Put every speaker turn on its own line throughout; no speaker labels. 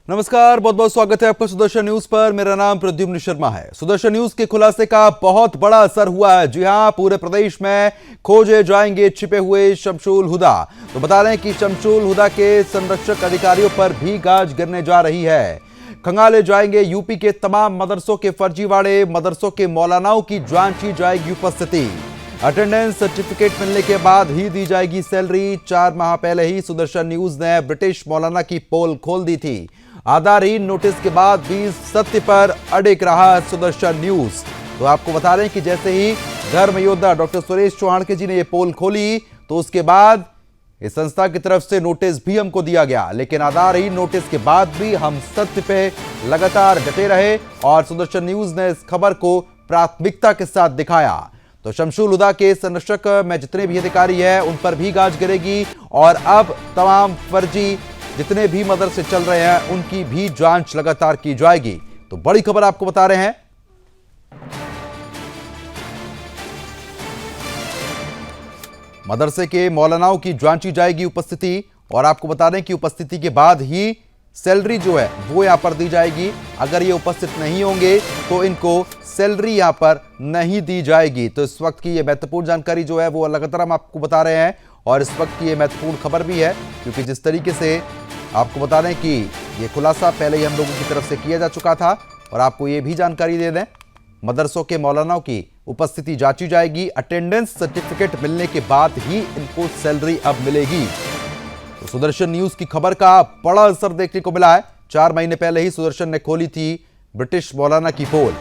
नमस्कार, बहुत बहुत स्वागत है आपका सुदर्शन न्यूज पर। मेरा नाम प्रद्युम्न शर्मा है। सुदर्शन न्यूज के खुलासे का बहुत बड़ा असर हुआ है। जी हां, पूरे प्रदेश में खोजे जाएंगे छिपे हुए शमशुल हुदा। तो बता दें कि शमशुल हुदा के संरक्षक अधिकारियों पर भी गाज गिरने जा रही है। खंगाले जाएंगे यूपी के तमाम मदरसों के फर्जीवाड़े, मदरसों के मौलानाओं की जांची जाएगी उपस्थिति। अटेंडेंस सर्टिफिकेट मिलने के बाद ही दी जाएगी सैलरी। 4 माह पहले ही सुदर्शन न्यूज ने ब्रिटिश मौलाना की पोल खोल दी थी। आधारहीन नोटिस के बाद भी सत्य पर अड़िग रहा सुदर्शन न्यूज। तो आपको बता दें कि जैसे ही धर्म योद्धा डॉक्टर सुरेश चौहान जी ने ये पोल खोली तो उसके बाद इस संस्था की तरफ से नोटिस भी हमको दिया गया, लेकिन आधारहीन नोटिस के बाद भी हम सत्य पे लगातार डटे रहे और सुदर्शन न्यूज ने इस खबर को प्राथमिकता के साथ दिखाया। तो शमशुल हुदा के संरक्षक में जितने भी अधिकारी हैं उन पर भी गाज गिरेगी और अब तमाम फर्जी जितने भी मदरसे चल रहे हैं उनकी भी जांच लगातार की जाएगी। तो बड़ी खबर आपको बता रहे हैं। मदरसे के मौलानाओं की जांची जाएगी उपस्थिति और आपको बता दें कि उपस्थिति के बाद ही सैलरी जो है वो यहां पर दी जाएगी। अगर ये उपस्थित नहीं होंगे तो इनको सैलरी यहां पर नहीं दी जाएगी। तो इस वक्त की ये महत्वपूर्ण जानकारी जो है वो लगातार हम आपको बता रहे हैं और इस वक्त की ये महत्वपूर्ण खबर भी है, क्योंकि जिस तरीके से आपको बता दें कि ये खुलासा पहले ही हम लोगों की तरफ से किया जा चुका था और आपको ये भी जानकारी दे दें, मदरसों के मौलानाओं की उपस्थिति जांची जाएगी। अटेंडेंस सर्टिफिकेट मिलने के बाद ही इनको सैलरी अब मिलेगी। तो सुदर्शन न्यूज की खबर का बड़ा असर देखने को मिला है। 4 महीने पहले ही सुदर्शन ने खोली थी ब्रिटिश मौलाना की पोल।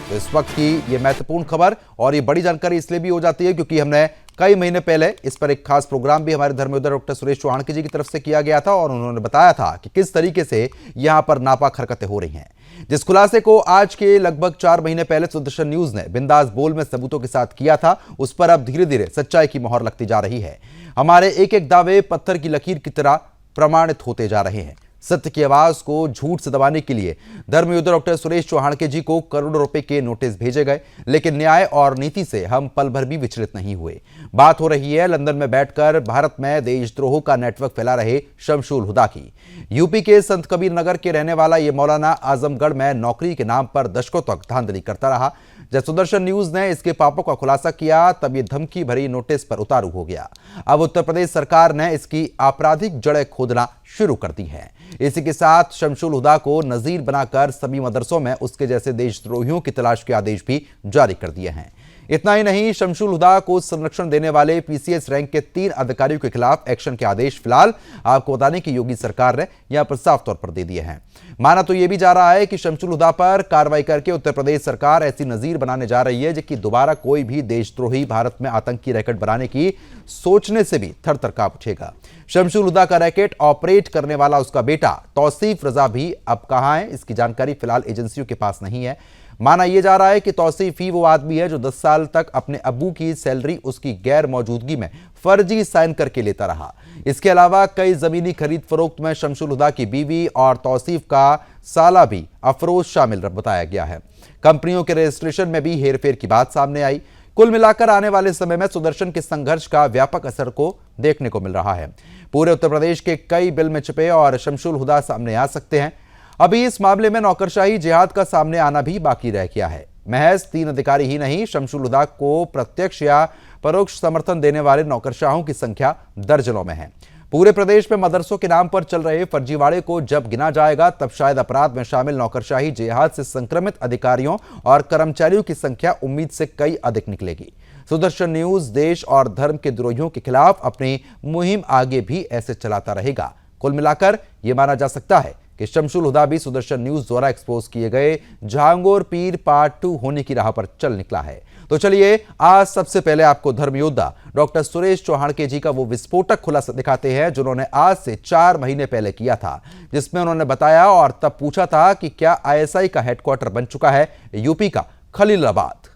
तो इस वक्त की ये महत्वपूर्ण खबर और ये बड़ी जानकारी इसलिए भी हो जाती है क्योंकि हमने कई महीने पहले इस पर एक खास प्रोग्राम भी हमारे धर्मयोद्धा डॉक्टर सुरेश चौहान जी की तरफ से किया गया था और उन्होंने बताया था कि किस तरीके से यहां पर नापाक हरकतें हो रही हैं। जिस खुलासे को आज के लगभग 4 महीने पहले सुदर्शन न्यूज ने बिंदास बोल में सबूतों के साथ किया था, उस पर अब धीरे धीरे सच्चाई की मोहर लगती जा रही है। हमारे एक एक दावे पत्थर की लकीर की तरह प्रमाणित होते जा रहे हैं। सत्य की आवाज को झूठ से दबाने के लिए धर्मयोद्धा डॉक्टर सुरेश चौहान जी को करोड़ों रुपए के नोटिस भेजे गए, लेकिन न्याय और नीति से हम पल भर भी विचलित नहीं हुए। बात हो रही है लंदन में बैठकर भारत में देशद्रोह का नेटवर्क फैला रहे शमशुल हुदा की। यूपी के संत कबीर नगर के रहने वाला ये मौलाना आजमगढ़ में नौकरी के नाम पर दशकों तक धांधली करता रहा। जब सुदर्शन न्यूज ने इसके पापों का खुलासा किया तब ये धमकी भरी नोटिस पर उतारू हो गया। अब उत्तर प्रदेश सरकार ने इसकी आपराधिक जड़ें खोदना शुरू कर दी है। इसी के साथ शमशुल हुदा को नजीर बनाकर सभी मदरसों में उसके जैसे देशद्रोहियों की तलाश के आदेश भी जारी कर दिए हैं। इतना ही नहीं, शमशुल हुदा को संरक्षण देने वाले पीसीएस रैंक के 3 अधिकारियों के खिलाफ एक्शन के आदेश फिलहाल आपको बताने की योगी सरकार ने यहां पर साफ तौर पर दे दिए हैं। माना तो यह भी जा रहा है कि शमशुल हुदा पर कार्रवाई करके उत्तर प्रदेश सरकार ऐसी नजीर बनाने जा रही है कि दोबारा कोई भी देशद्रोही भारत में आतंकी रैकेट बनाने की सोचने से भी थर-थर कांप उठेगा। शमशुल हुदा का रैकेट ऑपरेट करने वाला उसका बेटा तौसीफ रजा भी अब कहां है, इसकी जानकारी फिलहाल एजेंसियों के पास नहीं है। माना यह जा रहा है कि तौसीफ ही वो आदमी है जो 10 साल तक अपने अब्बू की सैलरी उसकी गैर मौजूदगी में फर्जी साइन करके लेता रहा। इसके अलावा कई जमीनी खरीद फरोख्त में शमशुल हुदा की बीवी और तौसीफ का साला भी अफरोज शामिल बताया गया है। कंपनियों के रजिस्ट्रेशन में भी हेरफेर की बात सामने आई। कुल मिलाकर आने वाले समय में सुदर्शन के संघर्ष का व्यापक असर को देखने को मिल रहा है। पूरे उत्तर प्रदेश के कई बिल में छिपे और शमशुल हुदा सामने आ सकते हैं। अभी इस मामले में नौकरशाही जिहाद का सामने आना भी बाकी रह गया है। महज 3 अधिकारी ही नहीं, शमशुल हुदा को प्रत्यक्ष या परोक्ष समर्थन देने वाले नौकरशाहों की संख्या दर्जनों में है। पूरे प्रदेश में मदरसों के नाम पर चल रहे फर्जीवाड़े को जब गिना जाएगा तब शायद अपराध में शामिल नौकरशाही जिहाद से संक्रमित अधिकारियों और कर्मचारियों की संख्या उम्मीद से कई अधिक निकलेगी। सुदर्शन न्यूज देश और धर्म के द्रोहियों के खिलाफ अपनी मुहिम आगे भी ऐसे चलाता रहेगा। कुल मिलाकर यह माना जा सकता है कि शमशुल हुदा भी सुदर्शन न्यूज द्वारा एक्सपोज किए गए झांगोर पीर पार्ट 2 होने की राह पर चल निकला है। तो चलिए आज सबसे पहले आपको धर्मयोद्धा डॉक्टर सुरेश चौहान जी का वो विस्फोटक खुलासा दिखाते हैं जो उन्होंने आज से 4 महीने पहले किया था, जिसमें उन्होंने बताया और तब पूछा था कि क्या आईएसआई का हेडक्वार्टर बन चुका है यूपी का खलीलाबाद।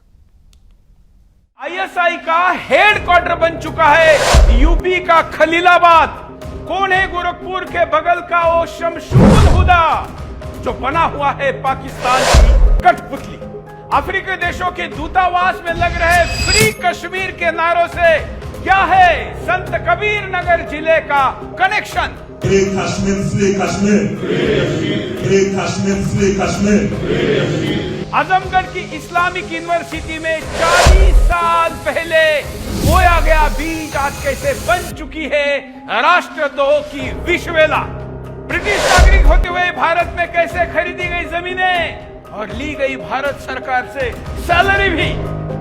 आईएसआई का हेडक्वार्टर बन चुका है यूपी का खलीलाबाद। कौन है गोरखपुर के बगल का वो शमशुल हुदा जो बना हुआ है पाकिस्तान की कठपुतली। अफ्रीकी देशों के दूतावास में लग रहे फ्री कश्मीर के नारों से क्या है संत कबीर नगर जिले का connection.
Free Kashmir, free Kashmir. Free Kashmir, free Kashmir.
Azamgarh की इस्लामिक यूनिवर्सिटी में 40 साल पहले बोया गया बीज आज कैसे बन चुकी है राष्ट्रद्रोह की विषवेला। ब्रिटिश नागरिक होते हुए भारत में कैसे खरीदी गई जमीनें और ली गई भारत सरकार से सैलरी भी।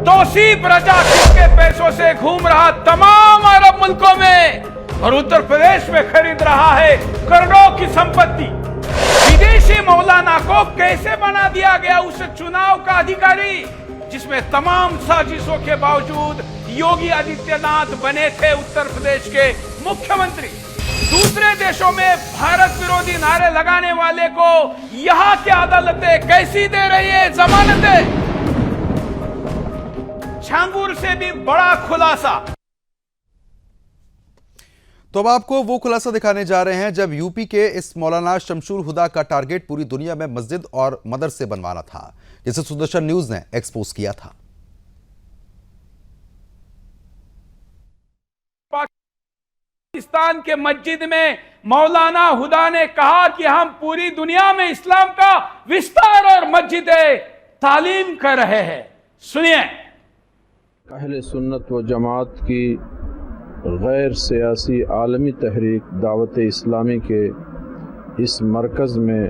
दोषी प्रजा किसके पैसों से घूम रहा तमाम अरब मुल्कों में और उत्तर प्रदेश में खरीद रहा है करोड़ों की संपत्ति। विदेशी मौलाना को कैसे बना दिया गया उस चुनाव का अधिकारी जिसमें तमाम साजिशों के बावजूद योगी आदित्यनाथ बने थे उत्तर प्रदेश के मुख्यमंत्री। दूसरे देशों में भारत विरोधी नारे लगाने वाले को यहां की अदालतें कैसी दे रही है जमानतें। छांगुर से भी बड़ा खुलासा।
तो अब आपको वो खुलासा दिखाने जा रहे हैं जब यूपी के इस मौलाना शमशुल हुदा का टारगेट पूरी दुनिया में मस्जिद और मदरसे बनवाना था, जिसे सुदर्शन न्यूज ने एक्सपोज किया था।
पाकिस्तान के मस्जिद में मौलाना हुदा ने कहा कि हम पूरी दुनिया में इस्लाम का विस्तार और मस्जिदें तालीम कर रहे हैं। सुनिए।
अहले सुन्नत व जमात की गैर सियासी आलमी तहरीक दावत इस्लामी के इस मरकज़ में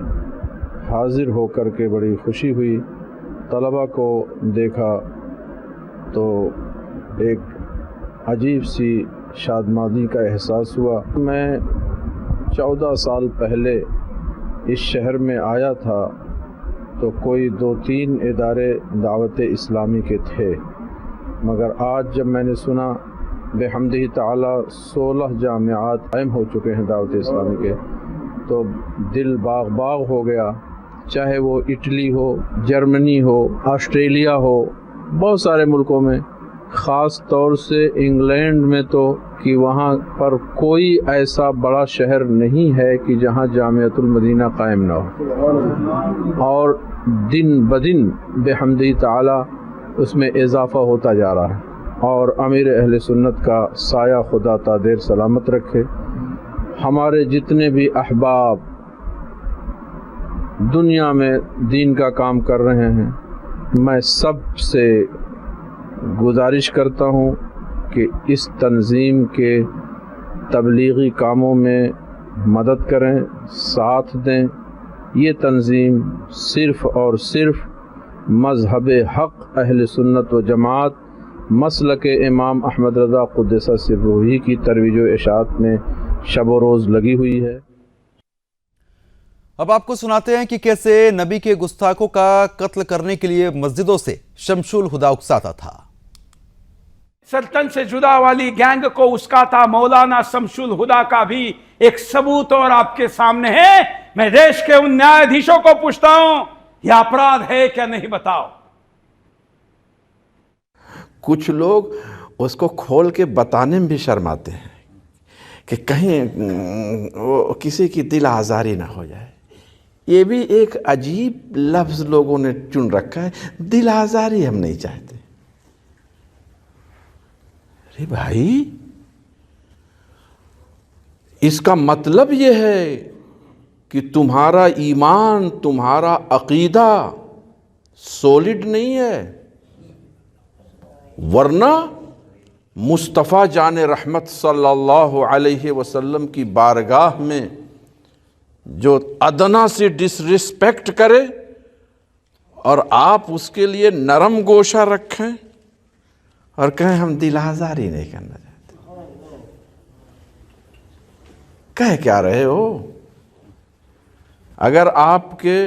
हाज़िर होकर के बड़ी खुशी हुई। तलबा को देखा तो एक अजीब सी शादमादी का एहसास हुआ। मैं 14 साल पहले इस शहर में आया था तो कोई 2-3 इदारे दावत इस्लामी के थे, मगर आज जब मैंने सुना बेहम्दिही ताला 16 जामियात कायम हो चुके हैं दावत इस्लामी के, तो दिल बाग बाग हो गया। चाहे वो इटली हो, जर्मनी हो, ऑस्ट्रेलिया हो, बहुत सारे मुल्कों में, ख़ास तौर से इंग्लैंड में, तो कि वहाँ पर कोई ऐसा बड़ा शहर नहीं है कि जहाँ जामियातुल मदीना कायम ना हो। और दिन बदिन बेहम्दिही ताला उसमें इजाफ़ा होता जा रहा है। और अमीर अहले सुन्नत का साया खुदा तादेर सलामत रखे। हमारे जितने भी अहबाब दुनिया में दीन का काम कर रहे हैं, मैं सब से गुजारिश करता हूँ कि इस तंज़ीम के तबलीगी कामों में मदद करें, साथ दें। ये तंज़ीम सिर्फ़ और सिर्फ़ मज़हब हक़ अहले सुन्नत व जमात मसलक इमाम अहमद रज़ा क़ुद्दस सिर्रुही की तरवीज व इशाअत में शब रोज़ लगी हुई है।
अब आपको सुनाते हैं कि कैसे नबी के गुस्ताखों का कत्ल करने के लिए मस्जिदों से शमशुल हुदा उकसाता था।
सल्तन से जुदा वाली गैंग को उस्काता मौलाना शमशुल हुदा का भी एक सबूत और आपके सामने है। मैं देश के उन न्यायाधीशों को पूछता हूं, यह अपराध है क्या नहीं, बताओ।
कुछ लोग उसको खोल के बताने में भी शर्माते हैं कि कहीं वो किसी की दिल आज़ारी ना हो जाए। ये भी एक अजीब लफ्ज़ लोगों ने चुन रखा है, दिल आज़ारी हम नहीं चाहते। अरे भाई, इसका मतलब ये है कि तुम्हारा ईमान, तुम्हारा अकीदा सॉलिड नहीं है, वरना मुस्तफ़ा जान रहमत सल्लल्लाहु अलैहि वसल्लम की बारगाह में जो अदना से डिसरिस्पेक्ट करे और आप उसके लिए नरम गोशा रखें और कहें हम दिल आज़ारी नहीं करना चाहते, कह क्या रहे हो? अगर आपके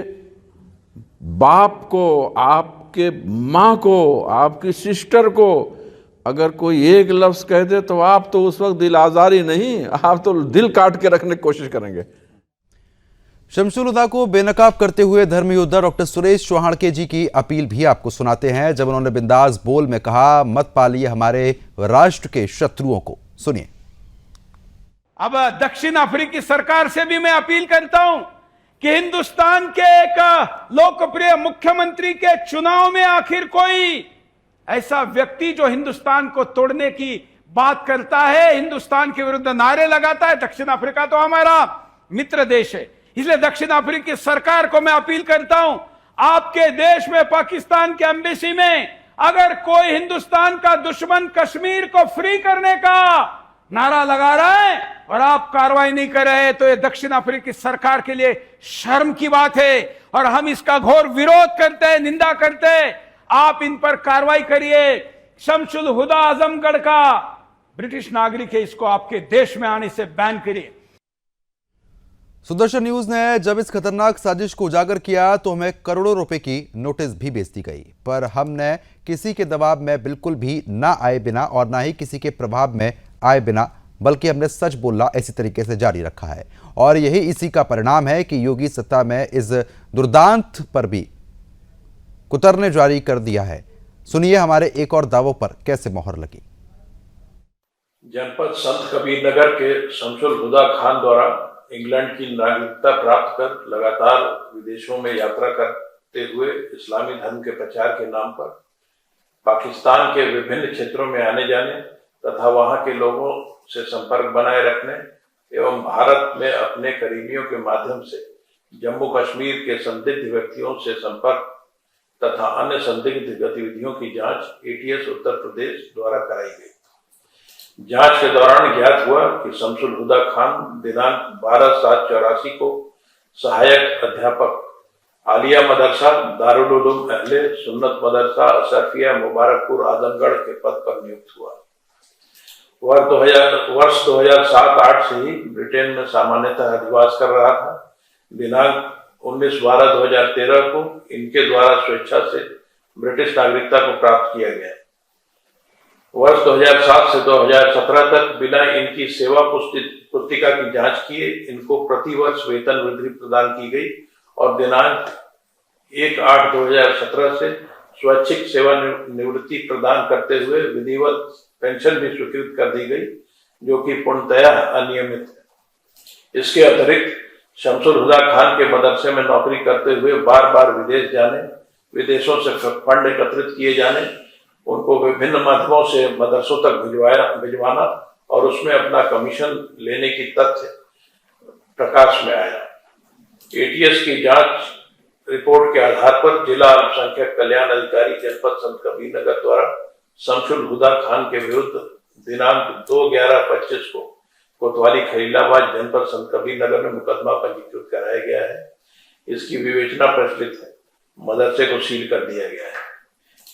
बाप को, आपके माँ को, आपकी सिस्टर को अगर कोई एक लफ्ज़ कह दे तो आप तो उस वक्त दिल आज़ारी नहीं, आप तो दिल काट के रखने की कोशिश करेंगे।
शमशुल हुदा को बेनकाब करते हुए धर्म योद्धा डॉक्टर सुरेश चौहाड़के जी की अपील भी आपको सुनाते हैं, जब उन्होंने बिंदास बोल में कहा, मत पालिए हमारे राष्ट्र के शत्रुओं को। सुनिए।
अब दक्षिण अफ्रीकी सरकार से भी मैं अपील करता हूं कि हिंदुस्तान के एक लोकप्रिय मुख्यमंत्री के चुनाव में आखिर कोई ऐसा व्यक्ति जो हिंदुस्तान को तोड़ने की बात करता है, हिंदुस्तान के विरुद्ध नारे लगाता है। दक्षिण अफ्रीका तो हमारा मित्र देश है, इसलिए दक्षिण अफ्रीका की सरकार को मैं अपील करता हूं, आपके देश में पाकिस्तान के एम्बेसी में अगर कोई हिंदुस्तान का दुश्मन कश्मीर को फ्री करने का नारा लगा रहा है और आप कार्रवाई नहीं कर रहे, तो ये दक्षिण अफ्रीका की सरकार के लिए शर्म की बात है और हम इसका घोर विरोध करते हैं, निंदा करते हैं। आप इन पर कार्रवाई करिए। शमसुल हुदा आजमगढ़ का ब्रिटिश नागरिक है, इसको आपके देश में आने से बैन करिए।
सुदर्शन न्यूज ने जब इस खतरनाक साजिश को उजागर किया तो हमें करोड़ों रुपए की नोटिस भी भेज दी गई, पर हमने किसी के दबाव में बिल्कुल भी ना आए बिना और ना ही किसी के प्रभाव में आए बिना, बल्कि हमने सच बोलना इसी तरीके से जारी रखा है। और यही इसी का परिणाम है कि योगी सत्ता में इस दुर्दांत पर भी कुतरने जारी कर दिया है। सुनिए हमारे एक और दावों पर कैसे मोहर लगी।
जनपद संत कबीर नगर के शमसुल हुदा खान द्वारा इंग्लैंड की नागरिकता प्राप्त कर लगातार विदेशों में यात्रा करते हुए इस्लामी धर्म के प्रचार के नाम पर पाकिस्तान के विभिन्न क्षेत्रों में आने जाने तथा वहां के लोगों से संपर्क बनाए रखने एवं भारत में अपने करीबियों के माध्यम से जम्मू कश्मीर के संदिग्ध व्यक्तियों से संपर्क तथा अन्य संदिग्ध गतिविधियों की जांच एटीएस उत्तर प्रदेश द्वारा कराई गई। जांच के दौरान ज्ञात हुआ कि शमसुल हुदा खान दिनांक 12/7/84 को सहायक अध्यापक आलिया मदरसा दारुल उलूम अहले सुन्नत मदरसा अशरफिया मुबारकपुर आजमगढ़ के पद पर नियुक्त हुआ। वर्ष 2007-8 से ही ब्रिटेन में सामान्यतः अधिवास कर रहा था। दिनांक 19/12/2013 को इनके द्वारा स्वेच्छा से ब्रिटिश नागरिकता को प्राप्त किया गया। वर्ष 2007 से 2017 तक बिना इनकी सेवा पुस्तिका की जांच किए इनको प्रतिवर्ष वेतन वृद्धि प्रदान की गई और दिनांक 1/8/2017 से स्वैच्छिक सेवा निवृत्ति प्रदान करते हुए विधिवत पेंशन भी स्वीकृत कर दी गई, जो कि पूर्णतया अनियमित है। इसके अतिरिक्त शमसुल हुदा खान के मदरसे में नौकरी करते हुए बार बार विदेश जाने, विदेशों से फंड एकत्रित किए जाने, उनको विभिन्न माध्यमों से मदरसों तक भिजवाना और उसमें अपना कमीशन लेने की तथ्य प्रकाश में आया। एटीएस की जांच रिपोर्ट के आधार पर जिला अल्पसंख्यक कल्याण अधिकारी जनपद संत कबीर नगर द्वारा शमसुल हुदा खान के विरुद्ध दिनांक 2/11/25 को कोतवाली खलीलाबाद जनपद संत कबीर नगर में मुकदमा पंजीकृत कराया गया है। इसकी विवेचना प्रचलित है, मदरसे को सील कर दिया गया है।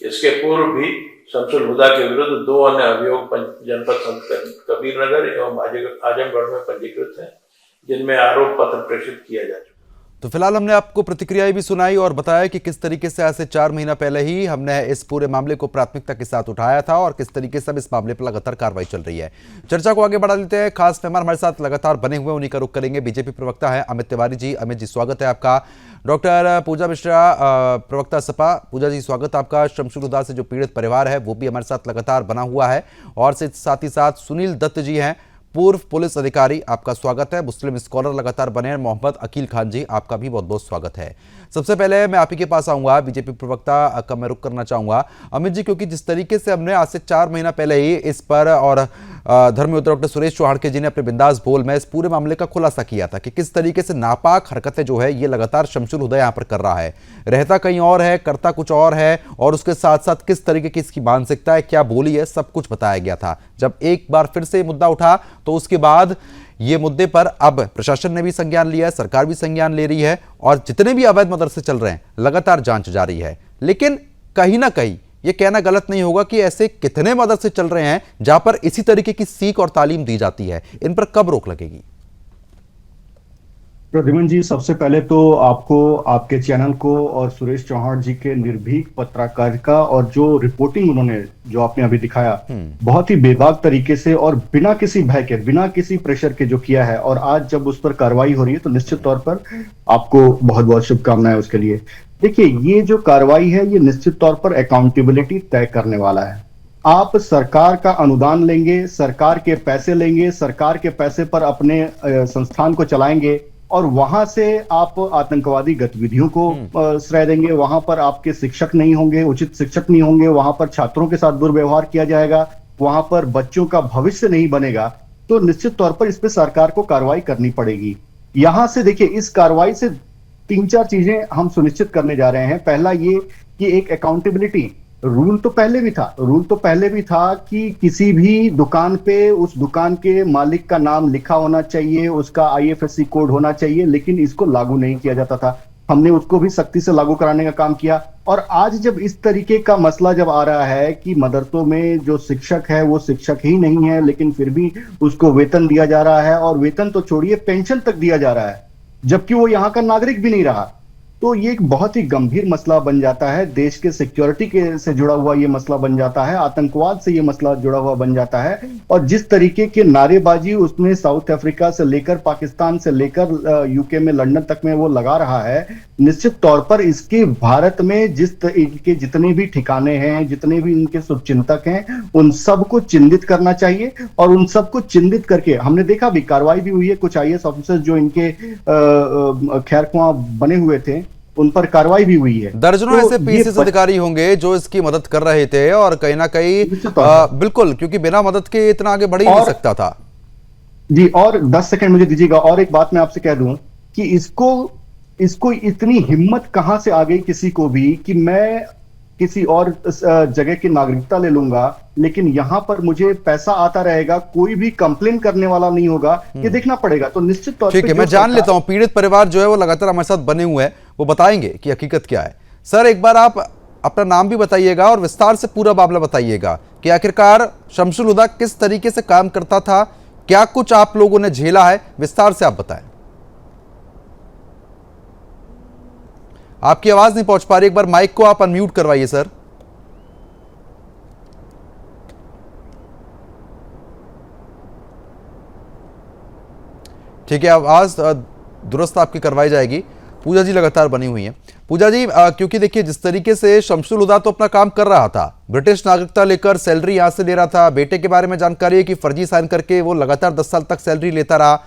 इसके पूर्व भी शमसुल हुदा के विरुद्ध 2 अन्य अभियोग जनपद संत कबीर नगर एवं आजमगढ़ में पंजीकृत हैं, जिनमें आरोप पत्र प्रेषित किया जा चुका।
तो फिलहाल हमने आपको प्रतिक्रियाएं भी सुनाई और बताया कि किस तरीके से आज से 4 महीना पहले ही हमने इस पूरे मामले को प्राथमिकता के साथ उठाया था और किस तरीके से अब इस मामले पर लगातार कार्रवाई चल रही है। चर्चा को आगे बढ़ा लेते हैं। खास मेहमान हमारे साथ लगातार बने हुए, उन्हीं का रुख करेंगे। बीजेपी प्रवक्ता है अमित तिवारी जी। अमित जी, स्वागत है आपका। डॉक्टर पूजा मिश्रा, प्रवक्ता सपा। पूजा जी, स्वागत आपका। शमसुल हुदा से जो पीड़ित परिवार है वो भी हमारे साथ लगातार बना हुआ है और साथ ही साथ सुनील दत्त जी हैं, पूर्व पुलिस अधिकारी, आपका स्वागत है। मुस्लिम स्कॉलर लगातार बने हैं, मोहम्मद अकील खान जी, आपका भी बहुत बहुत स्वागत है। सबसे पहले मैं आप ही के पास आऊंगा, बीजेपी प्रवक्ता का मैं रुख करना चाहूंगा अमित जी, क्योंकि जिस तरीके से हमने आज से 4 महीना पहले ही इस पर और धर्मयुक्त डॉक्टर सुरेश चौहाड़के जी ने अपने बिंदास बोल में इस पूरे मामले का खुलासा किया था कि किस तरीके से नापाक हरकतें जो है ये लगातार शमसुल हुदा यहाँ पर कर रहा है, रहता कहीं और है, करता कुछ और है, और उसके साथ साथ किस तरीके की इसकी मानसिकता है, क्या बोली है, सब कुछ बताया गया था। जब एक बार फिर से मुद्दा उठा तो उसके बाद ये मुद्दे पर अब प्रशासन ने भी संज्ञान लिया है, सरकार भी संज्ञान ले रही है और जितने भी अवैध मदरसे चल रहे हैं लगातार जांच जारी है। लेकिन कहीं ना कहीं ये कहना गलत नहीं होगा कि ऐसे कितने मदरसे चल रहे हैं जहां पर इसी तरीके की सीख और तालीम दी जाती है, इन पर कब रोक लगेगी?
प्रद्युमन जी, सबसे पहले तो आपको, आपके चैनल को और सुरेश चौहान जी के निर्भीक पत्रकारिता और जो रिपोर्टिंग उन्होंने जो आपने अभी दिखाया, बहुत ही बेबाक तरीके से और बिना किसी भय के, बिना किसी प्रेशर के जो किया है, और आज जब उस पर कार्रवाई हो रही है तो निश्चित तौर पर आपको बहुत बहुत शुभकामनाएं उसके लिए। देखिए, ये जो कार्रवाई है ये निश्चित तौर पर अकाउंटेबिलिटी तय करने वाला है। आप सरकार का अनुदान लेंगे, सरकार के पैसे लेंगे, सरकार के पैसे पर अपने संस्थान को चलाएंगे और वहां से आप आतंकवादी गतिविधियों को श्रेय देंगे, वहां पर आपके शिक्षक नहीं होंगे, उचित शिक्षक नहीं होंगे, वहां पर छात्रों के साथ दुर्व्यवहार किया जाएगा, वहां पर बच्चों का भविष्य नहीं बनेगा, तो निश्चित तौर पर इस पे सरकार को कार्रवाई करनी पड़ेगी। यहां से देखिए, इस कार्रवाई से 3-4 चीजें हम सुनिश्चित करने जा रहे हैं। पहला ये कि एक अकाउंटेबिलिटी, रूल तो पहले भी था कि किसी भी दुकान पे उस दुकान के मालिक का नाम लिखा होना चाहिए, उसका IFSC कोड होना चाहिए, लेकिन इसको लागू नहीं किया जाता था। हमने उसको भी सख्ती से लागू कराने का काम किया। और आज जब इस तरीके का मसला जब आ रहा है कि मदरसों में जो शिक्षक है वो शिक्षक ही नहीं है, लेकिन फिर भी उसको वेतन दिया जा रहा है, और वेतन तो छोड़िए पेंशन तक दिया जा रहा है, जबकि वो यहाँ का नागरिक भी नहीं रहा, तो ये एक बहुत ही गंभीर मसला बन जाता है। देश के सिक्योरिटी के से जुड़ा हुआ ये मसला बन जाता है, आतंकवाद से ये मसला जुड़ा हुआ बन जाता है। और जिस तरीके के नारेबाजी उसमें साउथ अफ्रीका से लेकर पाकिस्तान से लेकर यूके में, लंदन तक में वो लगा रहा है, निश्चित तौर पर इसके भारत में इनके जितने भी ठिकाने हैं, जितने भी इनके शुभचिंतक हैं, उन सबको चिन्हित करना चाहिए। और उन सबको चिन्हित करके हमने देखा भी, कार्रवाई भी हुई है। कुछ IAS ऑफिसर्स जो इनके खैरख्वाह बने हुए थे, उन पर कार्रवाई भी हुई है।
दर्जनों
तो
ऐसे PCS अधिकारी होंगे जो इसकी मदद कर रहे थे, और कहीं ना कहीं बिल्कुल, क्योंकि बिना मदद के इतना आगे बढ़ ही नहीं सकता था
जी। और 10 सेकंड मुझे दीजिएगा, और एक बात मैं आपसे कह दूं कि इसको इतनी हिम्मत कहां से आ गई किसी को भी कि मैं किसी और जगह की नागरिकता ले लूंगा, लेकिन यहां पर मुझे पैसा आता रहेगा, कोई भी कंप्लेन करने वाला नहीं होगा, ये देखना पड़ेगा। तो निश्चित तौर पे
ठीक है, मैं जान लेता हूं, पीड़ित परिवार जो है वो लगातार हमारे साथ बने हुए हैं, वो बताएंगे कि हकीकत क्या है। सर, एक बार आप अपना नाम भी बताइएगा और विस्तार से पूरा मामला बताइएगा कि आखिरकार शमसुल हुदा किस तरीके से काम करता था, क्या कुछ आप लोगों ने झेला है, विस्तार से आप बताएं। आपकी आवाज नहीं पहुंच पा रही, एक बार माइक को आप अनम्यूट करवाइए सर। ठीक है, आवाज दुरुस्त आपकी करवाई जाएगी। पूजा जी लगातार बनी हुई हैं। पूजा जी, क्योंकि देखिए जिस तरीके से शमसुल हुदा तो अपना काम कर रहा था, ब्रिटिश नागरिकता लेकर सैलरी यहां से ले रहा था, बेटे के बारे में जानकारी है कि फर्जी साइन करके वो लगातार 10 साल तक सैलरी लेता रहा।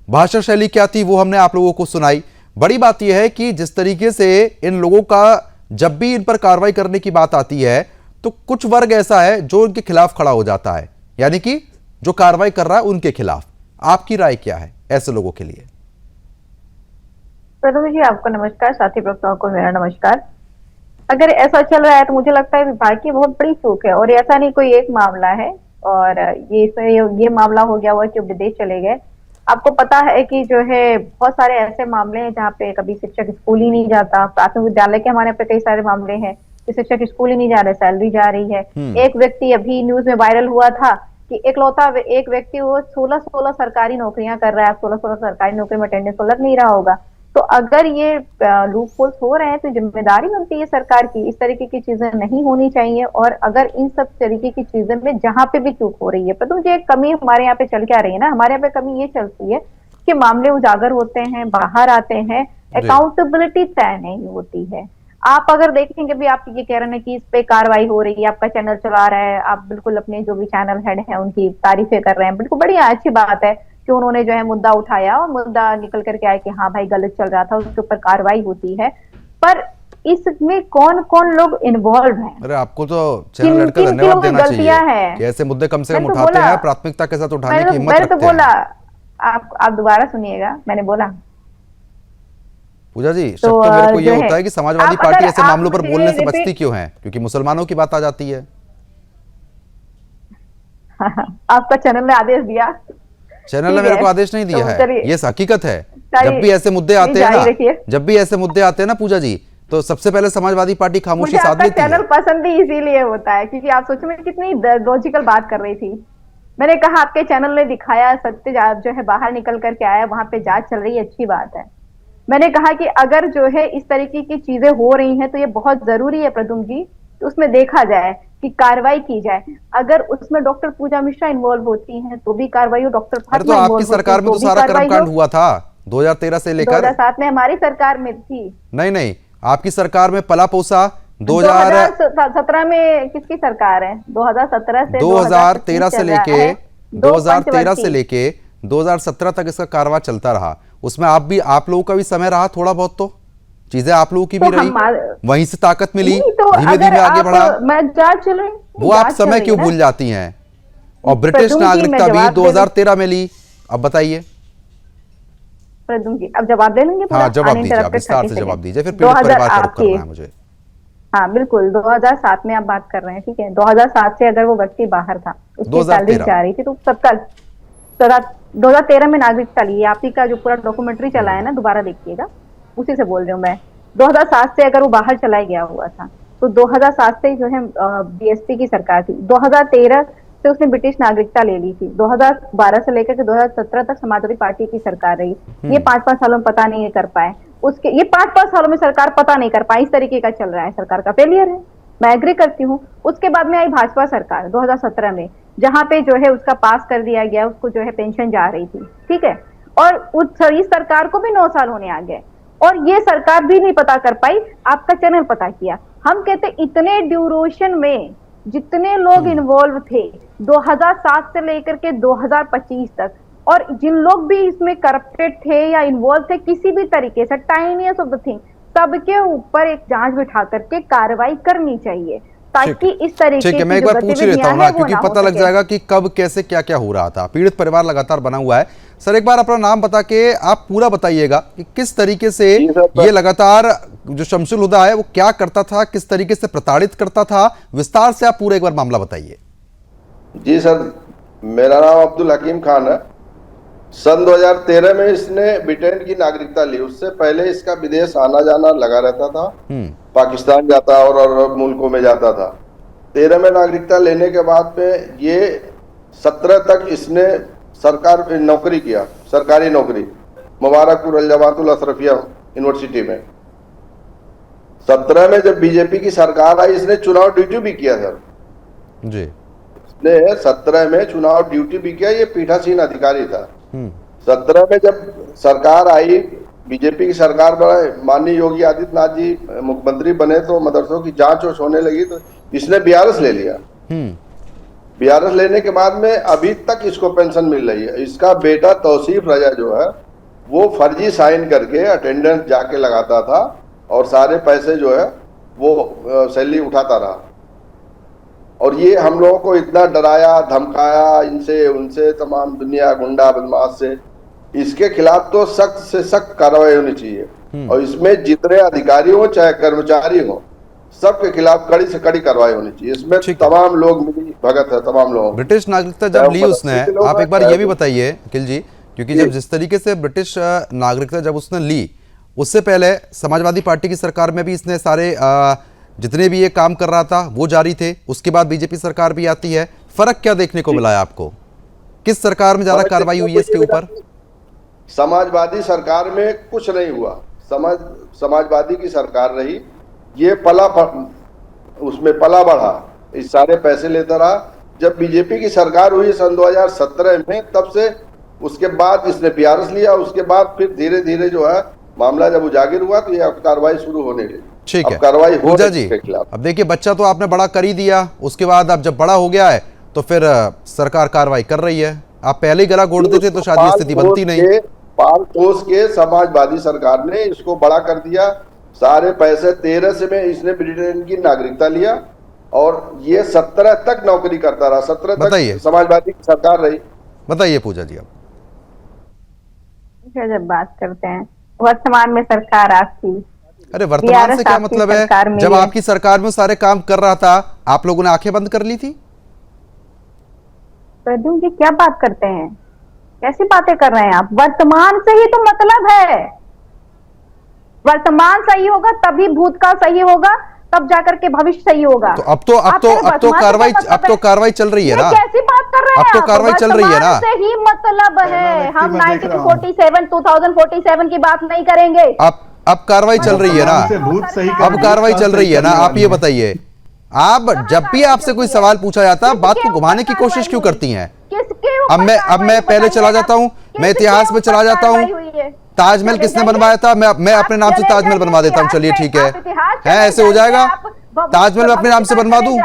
भाषा शैली क्या थी वो हमने आप लोगों को सुनाई। बड़ी बात यह है कि जिस तरीके से इन लोगों का जब भी इन पर कार्रवाई करने की बात आती है तो कुछ वर्ग ऐसा है जो उनके खिलाफ खड़ा हो जाता है, यानी कि जो कार्रवाई कर रहा है उनके खिलाफ। आपकी राय क्या है ऐसे लोगों के लिए?
प्रथम जी आपको नमस्कार, साथी प्रवक्ताओं को मेरा नमस्कार। अगर ऐसा चल रहा है तो मुझे लगता है विभाग की बहुत बड़ी चूक है, और ऐसा नहीं कोई एक मामला है, और ये मामला हो गया हुआ कि विदेश चले गए। आपको पता है कि जो है बहुत सारे ऐसे मामले हैं जहाँ पे कभी शिक्षक स्कूल ही नहीं जाता। प्राथमिक विद्यालय के हमारे पे कई सारे मामले हैं कि शिक्षक स्कूल ही नहीं जा रहे, सैलरी जा रही है। एक व्यक्ति अभी न्यूज में वायरल हुआ था कि एक व्यक्ति वो 16 सरकारी नौकरियां कर रहा है, 16 सरकारी नौकरी में अटेंडेंस तो लग नहीं रहा होगा। तो अगर ये लूप होल्स हो रहे हैं तो जिम्मेदारी बनती है सरकार की, इस तरीके की चीजें नहीं होनी चाहिए। और अगर इन सब तरीके की चीजें में जहां पे भी चूक हो रही है, पर मुझे एक कमी हमारे यहाँ पे चल के आ रही है ना, हमारे यहाँ पे कमी ये चलती है कि मामले उजागर होते हैं, बाहर आते हैं, अकाउंटेबिलिटी तय नहीं होती है। आप अगर देखेंगे भी, आप ये कह रहे हैं कि इस पे कार्रवाई हो रही है, आपका चैनल चला रहा है, आप बिल्कुल अपने जो भी चैनल हेड है उनकी तारीफें कर रहे हैं, बिल्कुल बढ़िया अच्छी बात है कि उन्होंने जो है मुद्दा उठाया और मुद्दा निकल करके आया कि हाँ भाई गलत चल रहा था, उसके ऊपर कार्रवाई होती है। पर इसमें कौन कौन लोग इन्वॉल्व हैं?
अरे आपको तो चैनल हेड का धन्यवाद देना चाहिए कि ऐसे मुद्दे कम से कम उठाते हैं, प्राथमिकता के साथ उठाने की हिम्मत रखते हैं।
मैंने तो बोला, आप दोबारा सुनिएगा, मैंने बोला
पूजा जी, शक तो मेरे को ये होता है कि समाजवादी पार्टी ऐसे मामलों पर बोलने से बचती क्यों है, क्योंकि मुसलमानों की बात आ जाती है।
आपका चैनल ने आदेश दिया?
चैनल ने मेरे को आदेश नहीं दिया है, ये हकीकत है। जब भी ऐसे मुद्दे आते हैं ना, जब भी ऐसे मुद्दे आते हैं ना पूजा जी, तो सबसे पहले समाजवादी पार्टी खामोशी साध लेती है।
चैनल पसंद ही इसीलिए होता है क्योंकि आप सोचो मैं कितनी लॉजिकल बात कर रही थी। मैंने कहा आपके चैनल ने दिखाया, सत्य जो है बाहर निकल करके आया, वहां पे जांच चल रही है, अच्छी बात है। मैंने कहा कि अगर जो है इस तरीके की चीजें हो रही हैं तो ये बहुत जरूरी है प्रदुम जी, तो उसमें देखा जाए कि कार्रवाई की जाए। अगर उसमें डॉक्टर पूजा मिश्रा इन्वॉल्व होती हैं तो भी कार्रवाई हो, डॉक्टर
तो आपकी सरकार में तो सारा कर्मकांड हुआ था 2013 से लेकर
2007 में हमारी सरकार में थी।
नहीं, आपकी सरकार में पला पोसा
2017 में किसकी सरकार है? 2017 से
2013 से लेके 2013 से लेके 2017 तक इसका कारवा चलता रहा। उसमें आप लोगों का भी समय रहा, थोड़ा बहुत तो चीजें आप लोगों की भी रही, वहीं से ताकत मिली, धीमे धीमे आगे बढ़ा।
मैं जांच चल रही,
वो आप समय क्यों भूल जाती हैं? और ब्रिटिश नागरिकता भी 2013 में ली। अब बताइए
प्रद्युम्न जी, अब जवाब दे लेंगे पूरा?
हाँ जवाब दीजिए, आप विस्तार से जवाब दीजिए, फिर पीड़ित परिवार का रुख करना है मुझे।
हाँ बिल्कुल, 2007 में आप बात कर रहे हैं, ठीक है। 2007 से अगर वो व्यक्ति बाहर था, उसकी सैलरी जा रही थी, तो तत्काल 2013 में नागरिकता ली। आप ही का जो पूरा डॉक्यूमेंट्री चला है ना, दोबारा देखिएगा, उसी से बोल रही हूँ मैं। 2007 से अगर वो बाहर चला गया हुआ था, तो 2007 से जो है बीएसपी की सरकार थी। 2013 से उसने ब्रिटिश नागरिकता ले ली थी। 2012 से लेकर के 2017 तक समाजवादी पार्टी की सरकार रही। ये 5-5 सालों में पता नहीं ये कर पाए, उसके ये 5-5 सालों में सरकार पता नहीं कर पाई, इस तरीके का चल रहा है, सरकार का फेलियर है, मैं एग्री करती हूँ। उसके बाद में आई भाजपा सरकार 2017 में, जहां पे जो है उसका पास कर दिया गया, उसको जो है पेंशन जा रही थी, ठीक है। और इस सरकार को भी 9 साल होने आ गए और ये सरकार भी नहीं पता कर पाई, आपका चैनल पता किया। हम कहते इतने ड्यूरेशन में जितने लोग इन्वॉल्व थे 2007 से लेकर के 2025 तक, और जिन लोग भी इसमें करप्टेड थे या इन्वॉल्व थे किसी भी तरीके से, टाइनीएस्ट ऑफ द थिंग, सबके ऊपर एक जांच बिठा करके कार्रवाई करनी चाहिए, ताकि इस तरीके की
मैं एक बार पूछ लेता हूँ ना, क्योंकि पता लग जाएगा कि कब कैसे क्या क्या हो रहा था। पीड़ित परिवार लगातार बना हुआ है। सर एक बार अपना नाम बता के आप पूरा बताइएगा कि किस तरीके से ये लगातार जो शमसुल हुदा है वो क्या करता था, किस तरीके से प्रताड़ित करता था, विस्तार से आप पूरा एक बार मामला बताइए।
जी सर, मेरा नाम अब्दुल हकीम खान है। सन 2013 में इसने ब्रिटेन की नागरिकता ली। उससे पहले इसका विदेश आना जाना लगा रहता था, पाकिस्तान जाता और अरब मुल्कों में जाता था। 13 में नागरिकता लेने के बाद में ये 17 तक इसने सरकार नौकरी किया, सरकारी नौकरी, मुबारकपुर अल जमातुल अशरफिया यूनिवर्सिटी में। 17 में जब बीजेपी की सरकार आई, इसने चुनाव ड्यूटी भी किया सर
जी।
इसने 17 में चुनाव ड्यूटी भी किया, ये पीठासीन अधिकारी था। 17 में जब सरकार आई, बीजेपी की सरकार बनाए, माननीय योगी आदित्यनाथ जी मुख्यमंत्री बने, तो मदरसों की जांच वोच होने लगी, तो इसने बीआरएस ले लिया। बीआरएस लेने के बाद में अभी तक इसको पेंशन मिल रही है। इसका बेटा तौसीफ रजा जो है वो फर्जी साइन करके अटेंडेंस जाके लगाता था और सारे पैसे जो है वो सैलरी उठाता रहा। और ये हम लोगों को इतना डराया धमकाया, इनसे उनसे, तमाम दुनिया गुंडा बदमाश से। इसके खिलाफ तो सख्त से सख्त कार्रवाई होनी चाहिए और इसमें जितने अधिकारी हो चाहे कर्मचारी हो, सबके खिलाफ कड़ी से कड़ी कार्रवाई होनी चाहिए। इसमें तमाम लोग मिली भगत है, तमाम लोग।
ब्रिटिश नागरिकता जब ली उसने, आप एक बार ये भी बताइए अखिल जी, क्योंकि जब जिस तरीके से ब्रिटिश नागरिकता जब उसने ली, उससे पहले समाजवादी पार्टी की सरकार में भी इसने सारे जितने भी ये काम कर रहा था वो जारी थे। उसके बाद बीजेपी सरकार भी आती है, फर्क क्या देखने को मिला है आपको? किस सरकार में ज्यादा कार्रवाई हुई है इसके ऊपर?
समाजवादी सरकार में कुछ नहीं हुआ। समाजवादी की सरकार रही, ये उसमें पला बढ़ा, इस सारे पैसे लेता रहा। जब बीजेपी की सरकार हुई सन 2017 में, तब से उसके बाद इसने बीआरएस लिया। उसके बाद फिर धीरे धीरे जो है मामला जब उजागर हुआ तो ये कार्रवाई शुरू होने लगी।
ठीक है
कार्रवाई हो
जी। अब देखिए, बच्चा तो आपने बड़ा कर ही दिया, उसके बाद अब जब बड़ा हो गया है तो फिर सरकार कार्रवाई कर रही है। आप पहले ही गला घोटते थे तो शायद ये स्थिति बनती नहीं।
पाल पोस के समाजवादी सरकार ने इसको बड़ा कर दिया। सारे पैसे 13 से में इसने ब्रिटेन की नागरिकता लिया और ये 17 तक नौकरी करता रहा। 17 तक समाजवादी की सरकार रही।
बताइए पूजा जी। अब
जब बात करते हैं वर्तमान में सरकार आपकी,
अरे वर्तमान से क्या मतलब है? जब आपकी सरकार में सारे काम कर रहा था, आप लोगों ने आंखें बंद कर ली थी?
प्रद्युम्न जी क्या बात करते हैं, कैसी बातें कर रहे हैं आप? वर्तमान से ही तो मतलब है, वर्तमान सही होगा तभी भूतकाल सही होगा, तब जाकर के भविष्य सही होगा।
तो अब तो कार्रवाई चल रही है ना?
कैसी बात कर रहे हैं?
अब तो कार्रवाई चल रही है ना?
से ही मतलब है। हम 2047 की बात नहीं करेंगे।
अब कार्रवाई चल रही है ना? अब कार्रवाई चल रही है ना? आप ये बताइए, आप जब भी आपसे कोई सवाल पूछा जाता है, बात को घुमाने की कोशिश क्यों करती हैं? अब मैं पहले चला जाता हूँ, मैं इतिहास में चला जाता हूँ। ताजमहल किसने बनवाया था? मैं अपने नाम से ताजमहल बनवा देता हूँ। चलिए ठीक है, ऐसे हो जाएगा? ताजमहल अपने नाम से बनवा दूं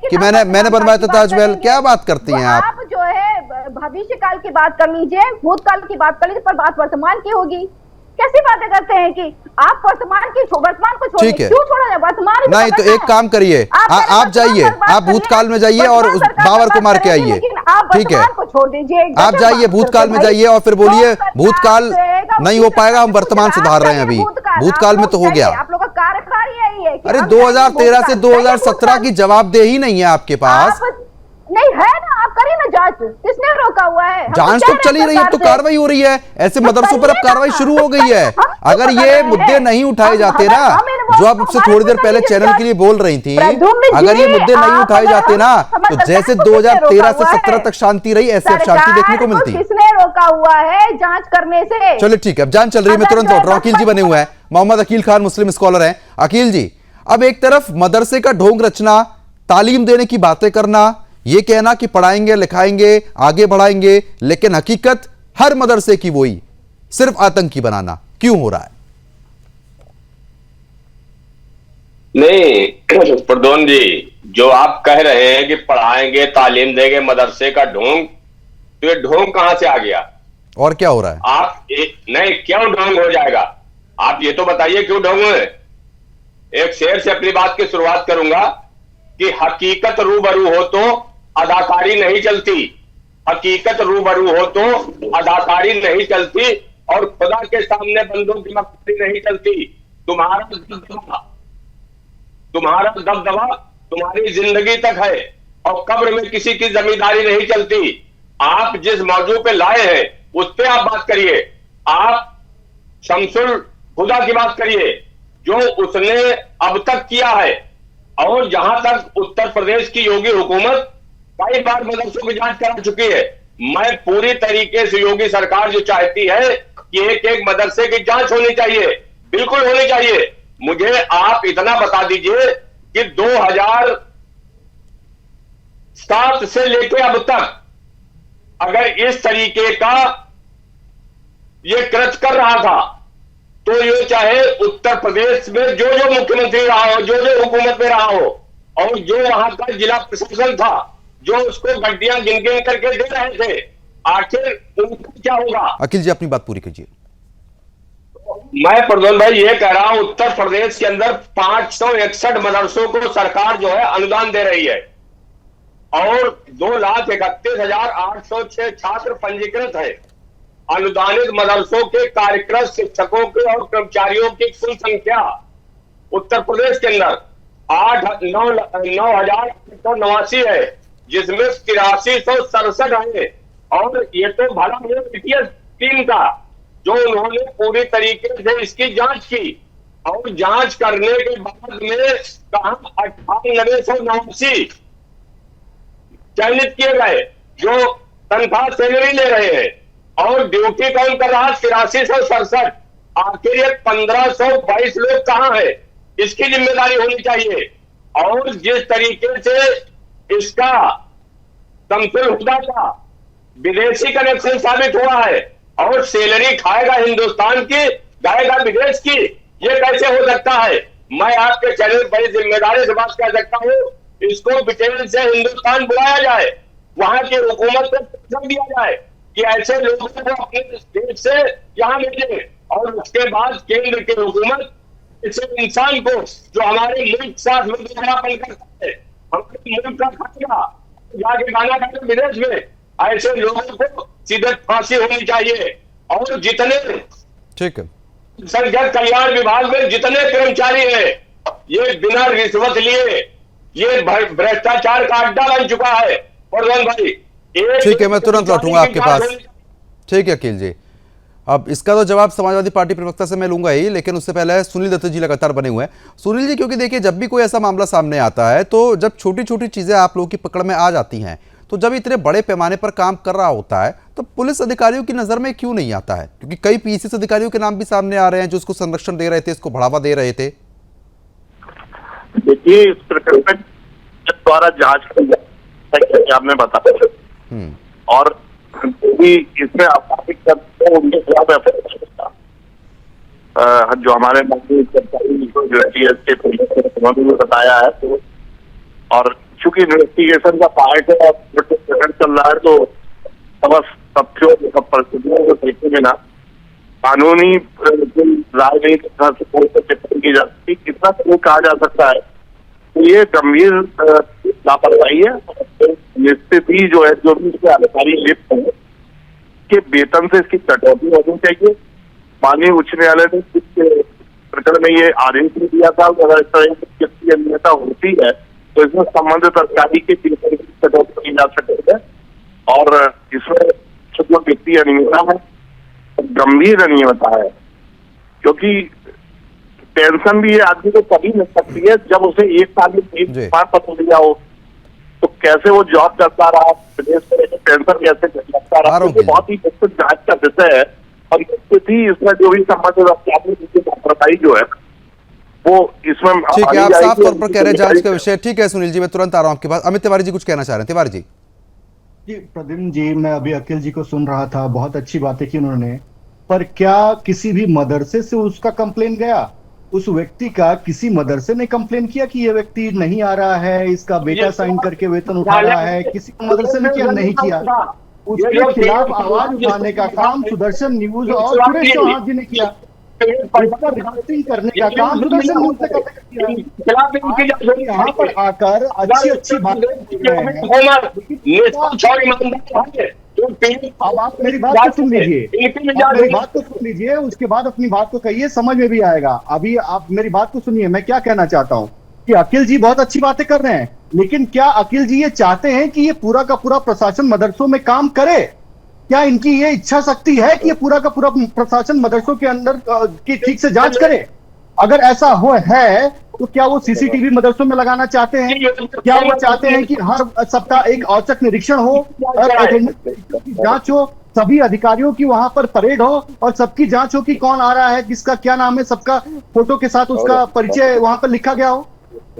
कि मैंने बनवाया था ताजमहल? क्या बात करती हैं आप?
जो है भविष्य काल की बात कर लीजिए, भूतकाल की बात कर लीजिए, पर बात वर्तमान की होगी। कैसी बातें करते हैं कि आप वर्तमान को छोड़िए,
ठीक है,
क्यों छोड़ा जाए? वर्तमान
नहीं तो एक काम करिए, आप जाइए, आप भूतकाल में जाइए और उस बाबर को मार के आइए, ठीक है?
छोड़ दीजिए,
आप जाइए भूतकाल में जाइए और फिर बोलिए भूतकाल नहीं हो पाएगा, हम वर्तमान सुधार रहे हैं अभी, भूतकाल में तो हो गया।
आप लोग का कार्यकाल यही है।
अरे 2013 से 2017 की जवाबदेही नहीं है आपके पास।
नहीं है ना, आप करिए ना जांच, किसने रोका हुआ है?
जांच तो चली रही है, अब तो कार्रवाई हो रही है, ऐसे मदरसों पर अब कार्रवाई शुरू हो गई है। अगर ये मुद्दे नहीं उठाए जाते ना, जो आप उससे थोड़ी देर पहले चैनल के लिए बोल रही थी, अगर ये मुद्दे नहीं उठाए जाते ना, तो जैसे 2013 से 17 तक शांति रही, ऐसे अब शांति देखने को मिलती।
किसने रोका हुआ है जांच करने से?
चलिए ठीक है, अब जांच चल रही है, मैं तुरंत लौट रहा हूं। अकील जी बने हुए हैं, मोहम्मद अकील खान मुस्लिम स्कॉलर हैं। अकील जी, अब एक तरफ मदरसे का ढोंग रचना, तालीम देने की बातें करना, ये कहना कि पढ़ाएंगे लिखाएंगे आगे बढ़ाएंगे, लेकिन हकीकत हर मदरसे की वही, सिर्फ आतंकी बनाना, क्यों हो रहा है?
नहीं प्रदोन जी, जो आप कह रहे हैं कि पढ़ाएंगे तालीम देंगे मदरसे का ढोंग, तो ये ढोंग कहां से आ गया
और क्या हो रहा है?
आप नहीं, क्यों ढोंग हो जाएगा? आप ये तो बताइए क्यों ढोंग है। एक शेर से अपनी बात की शुरुआत करूंगा कि हकीकत रूबरू हो तो अदाकारी नहीं चलती, हकीकत रूबरू हो तो अदाकारी नहीं चलती, और खुदा के सामने बंदों की मक्कारी नहीं चलती। तुम्हारा दबदबा तुम्हारी जिंदगी तक है, और कब्र में किसी की जमींदारी नहीं चलती। आप जिस मौजू पे लाए हैं उस पे आप बात करिए, आप शमसुल हुदा की बात करिए, जो उसने अब तक किया है। और जहां तक उत्तर प्रदेश की योगी हुकूमत कई बार मदरसों की जांच करा चुकी है, मैं पूरी तरीके से योगी सरकार जो चाहती है कि एक एक मदरसे की जांच होनी चाहिए, बिल्कुल होनी चाहिए। मुझे आप इतना बता दीजिए कि 2007 से लेकर अब तक अगर इस तरीके का ये कृत्य कर रहा था, तो ये चाहे उत्तर प्रदेश में जो जो मुख्यमंत्री रहा हो, जो जो हुकूमत में रहा हो, और जो वहां का जिला प्रशासन था, जो उसको गड्डियां गिन गिन करके दे रहे थे, आखिर उनका क्या होगा?
अखिल जी अपनी बात पूरी कीजिए।
मैं प्रदोन भाई ये कह रहा हूं, उत्तर प्रदेश के अंदर 561 मदरसों को सरकार जो है अनुदान दे रही है, और 2,31,806 छात्र पंजीकृत है। अनुदानित मदरसों के कार्यक्रम शिक्षकों के और कर्मचारियों की कुल संख्या उत्तर प्रदेश के अंदर 9,889 है, जिसमें 8367 है। और ये तो भला है बीटीएस टीम का, जो उन्होंने पूरी तरीके से इसकी जांच की, और जांच करने के बाद में कहा 9889 चयनित किए गए, जो तनख्वाह सैलरी ले रहे हैं, और ड्यूटी कौन कर रहा? 8367। आखिर ये 1522 लोग कहां है? इसकी जिम्मेदारी होनी चाहिए। और जिस तरीके से इसका शमसुल हुदा का विदेशी कनेक्शन साबित हुआ है, और सैलरी खाएगा हिंदुस्तान की, जाएगा विदेश की, ये कैसे हो सकता है? मैं आपके चैनल बड़ी जिम्मेदारी से बात कर सकता हूं, इसको ब्रिटेन से हिंदुस्तान बुलाया जाए, वहां की हुकूमत को पैसा दिया जाए कि ऐसे लोगों को अपने देश से यहां भेजे, और उसके बाद केंद्र की हुकूमत इस इंसान को, जो हमारे मुल्क के साथ मित्रतापन करता है, हमारे मुल्क का खाएगा, जाके गाना गाना विदेश में, ऐसे लोगों को सीधे फांसी होनी चाहिए। और जितने
ठीक है
संसद कल्याण विभाग में जितने कर्मचारी हैं, ये बिना रिश्वत लिए ये भ्रष्टाचार का अड्डा बन चुका है। प्रधान भाई
ठीक है, मैं तुरंत लौटूंगा आपके पास। ठीक है अकील जी, अब इसका तो जवाब समाजवादी पार्टी प्रवक्ता से मैं लूंगा ही, लेकिन उससे पहले सुनील दत्त जी लगातार बने हुए हैं। सुनील जी, क्योंकि देखिए जब भी कोई ऐसा मामला सामने आता है, तो जब छोटी छोटी चीजें आप लोगों की पकड़ में आ जाती हैं, तो जब इतने बड़े पैमाने पर काम कर रहा होता है, तो पुलिस अधिकारियों की नजर में क्यों नहीं आता है? क्योंकि कई पीसीएस अधिकारियों के नाम भी सामने आ रहे हैं जो इसको संरक्षण दे रहे थे, इसको बढ़ावा दे रहे थे।
देखिए, इस प्रकरण में द्वारा जांच आपने बताया, और इसमें आपराधिक उनके खिलाफ जो हमारे उन्होंने बताया है, तो और चूंकि इन्वेस्टिगेशन का पार्ट है और प्रकरण चल रहा है, तो समस्त तथ्यों सब परिस्थितियों को देखने में ना कानूनी राजनीतिक टिप्पणी की जाती, कितना कहा जा सकता है। तो ये गंभीर लापरवाही है। निश्चित ही जो है, जो भी इसके अधिकारी लिप्त है के वेतन से इसकी कटौती होनी चाहिए। माननीय उच्च न्यायालय ने इस प्रकरण में ये आदेश भी दिया था, अगर इस तरह की किसी अनियमितता होती है तो इसमें संबंधित अधिकारी के वेतन की कटौती की जा सकती है। और इसमें जो वित्तीय अनियमितता है, गंभीर अनियमितता है, क्योंकि पेंशन भी ये आदमी को तभी मिल सकती है जब उसे 1 साल में 1 बार पत्र दिया हो। तो कैसे वो जॉब करता रहा, विदेश में पेंशन कैसे लगता रहा, तो बहुत ही विस्तृत जांच का विषय है। और इसमें जो भी संबंधित लापरवाही जो है वो इसमें
ठीक है। आप साफ तौर पर कह रहे हैं जांच का विषय। ठीक है सुनील जी, मैं तुरंत आ रहा हूं आपके पास। अमित तिवारी जी कुछ कहना चाह रहे हैं। तिवारी जी।
जी प्रद्युम्न जी, मैं अभी अखिल जी को सुन रहा था, बहुत अच्छी बातें की उन्होंने, पर क्या किसी भी मदरसे से उसका कंप्लेन गया? उस व्यक्ति का किसी मदरसे ने कंप्लेन किया कि ये व्यक्ति नहीं आ रहा है, इसका बेटा साइन करके वेतन उठा रहा है? किसी मदरसे ने क्या नहीं किया? उसके खिलाफ आवाज उठाने का काम सुदर्शन न्यूज और सुरेश चौहान जी ने किया। रिपोर्टिंग करने का काम सुदर्शन न्यूज ने किया। यहाँ पर आकर अच्छी बातें अब आप मेरी बात को सुन लीजिए, मेरी बात को सुन लीजिए, उसके बाद अपनी बात को कहिए, समझ में भी आएगा। अभी आप मेरी बात को सुनिए, मैं क्या कहना चाहता हूँ कि अखिल जी बहुत अच्छी बातें कर रहे हैं, लेकिन क्या अखिल जी ये चाहते हैं कि ये पूरा का पूरा प्रशासन मदरसों में काम करे? क्या इनकी ये इच्छा शक्ति है कि ये पूरा का पूरा प्रशासन मदरसों के अंदर की ठीक से जांच करे? अगर ऐसा है तो क्या वो सीसीटीवी मदरसों में लगाना चाहते हैं? क्या वो चाहते हैं कि हर सप्ताह एक औचक निरीक्षण हो, जांच हो, सभी अधिकारियों की वहां पर परेड हो और सबकी जांच हो कि कौन आ रहा है, किसका क्या नाम है, सबका फोटो के साथ उसका परिचय वहां पर लिखा गया हो?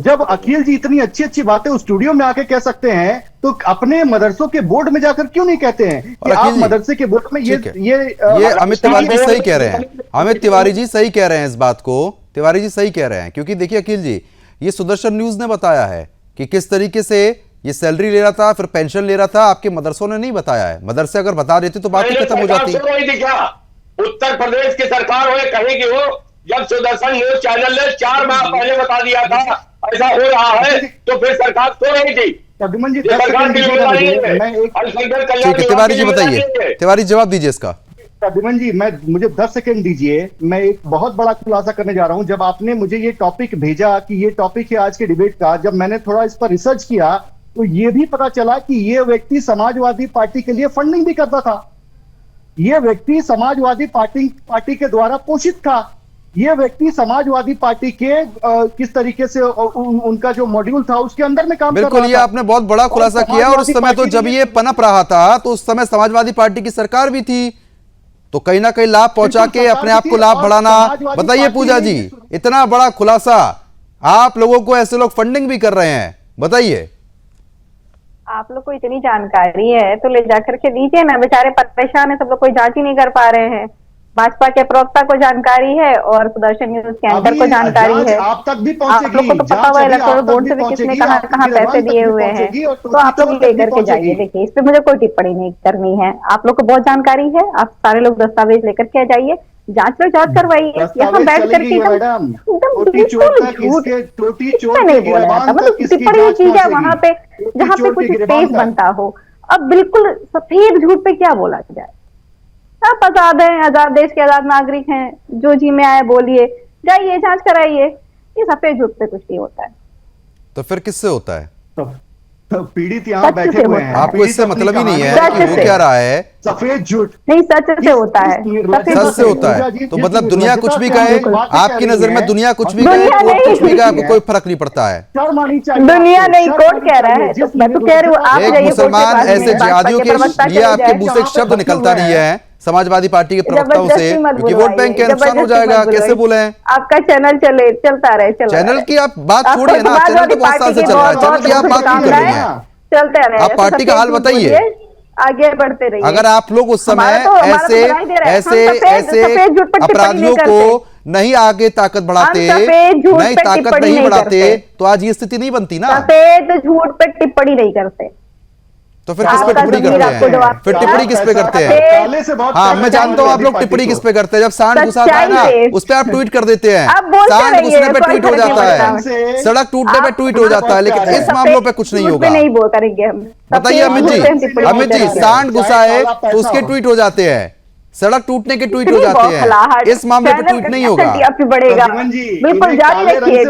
जब अखिल जी इतनी अच्छी अच्छी बातें उस स्टूडियो में आके कह सकते हैं तो अपने मदरसों के बोर्ड में जाकर क्यों नहीं कहते हैं कि आप मदरसे के बोर्ड में ये
अमित तिवारी जी सही कह रहे हैं। अमित तिवारी जी सही कह रहे हैं इस बात को। तिवारी जी सही कह रहे हैं, क्योंकि देखिए अखिल जी, ये सुदर्शन न्यूज ने बताया है कि किस तरीके से ये सैलरी ले रहा था, फिर पेंशन ले रहा था। आपके मदरसों ने नहीं बताया है। मदरसे अगर बता देते तो बात ही खत्म हो जाती।
उत्तर प्रदेश की सरकार हो कहीं की हो, जब सुदर्शन न्यूज चैनल ने 4 माह पहले बता दिया था ऐसा हो रहा है, तो फिर सरकार सो रही थी।
प्रद्युम्न जी
तिवारी जी बताइए, तिवारी जवाब दीजिए इसका।
प्रद्युम्न जी मुझे 10 सेकंड दीजिए, मैं एक बहुत बड़ा खुलासा करने जा रहा हूं। जब आपने मुझे ये टॉपिक भेजा कि ये टॉपिक है आज के डिबेट का, जब मैंने थोड़ा इस पर रिसर्च किया तो ये भी पता चला कि ये व्यक्ति समाजवादी पार्टी के लिए फंडिंग भी करता था। ये व्यक्ति समाजवादी पार्टी के द्वारा पोषित था। ये व्यक्ति समाजवादी पार्टी के किस तरीके से उनका जो मॉड्यूल था उसके अंदर में काम कर रहा था।
बिल्कुल, ये आपने बहुत बड़ा खुलासा किया। और उस समय तो जब ये पनप रहा था तो उस समय समाजवादी पार्टी की सरकार भी थी, तो कहीं ना कहीं लाभ पहुंचा के अपने आप को लाभ बढ़ाना। बताइए पूजा जी, इतना बड़ा खुलासा, आप लोगों को ऐसे लोग फंडिंग भी कर रहे हैं, बताइए।
आप लोग को इतनी जानकारी है तो ले जाकर के दीजिए ना, बेचारे परेशान है सब लोग, कोई जांच ही नहीं कर पा रहे हैं। भाजपा के प्रवक्ता को जानकारी है और सुदर्शन न्यूज के एंकर को जानकारी है।
आप तक भी पहुंचेगी।
आप लोग को तो पता हुआ इलेक्टोरल बोर्ड से भी किसने कहाँ पैसे दिए हुए हैं, तो आप लोग लेकर के जाइए। देखिए, इस पे मुझे कोई टिप्पणी नहीं करनी है। आप लोग को बहुत जानकारी है, आप सारे लोग दस्तावेज लेकर के जाइए, जांच करवाइए। यहाँ बैठ करके टिप्पणी की जाए वहां पे जहाँ पे कुछ स्पेस बनता हो। अब बिल्कुल सफेद झूठ पे क्या बोला जाए? आप आजाद हैं, आजाद देश के आजाद नागरिक हैं, जो जी में आए बोलिए, जाइए जांच कराइए। ये सफेद झूठ पे कुछ नहीं होता है।
तो फिर किससे होता है?
तो पीड़ित यहाँ बैठे हुए हैं,
आपको इससे मतलब ही नहीं है कि वो क्या रहा है।
सफेद झूठ
नहीं, सच से होता है,
सच से होता है। तो मतलब दुनिया कुछ भी कहे, आपकी नजर में दुनिया कुछ भी कहे, कोर्ट कुछ भी कहे, आपको कोई फर्क नहीं पड़ता है।
दुनिया नहीं, कोर्ट कह रहा है। मैं तो कह रही हूँ,
एक मुसलमान ऐसे जिहादियों के लिए आपके मुंह से एक शब्द निकलता नहीं है समाजवादी पार्टी के प्रवक्ताओं से, क्योंकि वोट बैंक के नुकसान हो जाएगा। कैसे बोले हैं?
आपका चैनल चलता रहे।
चैनल की आप बात छोड़िए ना, चैनल तो बहुत साल से चल रहा है, चैनल की आप बात क्यों कर रही हैं?
चलते रहे,
आप पार्टी का हाल बताइए,
आगे बढ़ते रहिए।
अगर आप लोग उस समय ऐसे अपराधियों को नहीं आगे ताकत बढ़ाते, नहीं ताकत नहीं बढ़ाते, तो आज ये स्थिति नहीं बनती ना।
सफेद झूठ पे टिप्पणी नहीं करते।
तो फिर किस पे टिप्पणी करते हैं? फिर टिप्पणी किस पे करते हैं?
काले से बहुत
हाँ, मैं जानता हूँ आप लोग टिप्पणी किस पे करते हैं। जब सांड घुसाता है ना, उस पे आप ट्वीट कर देते हैं, सांड घुसने पे ट्वीट हो जाता है, सड़क टूटने पे ट्वीट हो जाता है, लेकिन इस मामलों पे कुछ नहीं होगा।
नहीं बोल करेंगे हम।
बताइए अमित जी, सांड घुसा है तो उसके ट्वीट हो जाते हैं, सड़क टूटने के ट्वीट हो जाते हैं, इस मामले पे ट्वीट नहीं होगा।
बढ़ेगा बिल्कुल, जारी रखिए,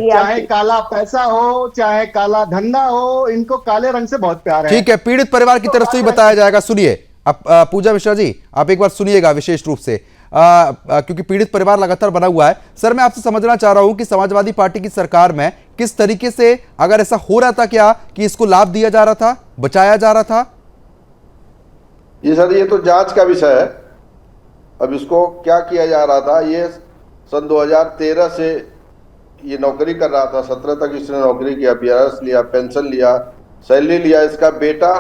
चाहे काला पैसा हो चाहे काला धंधा हो, इनको काले रंग से बहुत प्यार है।
ठीक है, पीड़ित परिवार की तरफ से ही बताया जाएगा। सुनिए अब पूजा मिश्रा जी, आप एक बार सुनिएगा विशेष रूप से, क्योंकि पीड़ित परिवार लगातार बना हुआ है। सर, मैं आपसे समझना चाह रहा हूं कि समाजवादी पार्टी की सरकार में किस तरीके से, अगर ऐसा हो रहा था क्या कि इसको लाभ दिया जा रहा था, बचाया जा रहा था?
जी सर, ये तो जांच का विषय है। अब इसको क्या किया जा रहा था, ये सन 2013 से ये नौकरी कर रहा था, 17 तक इसने नौकरी किया, पीआरएस लिया, पेंशन लिया, सैलरी लिया। इसका बेटा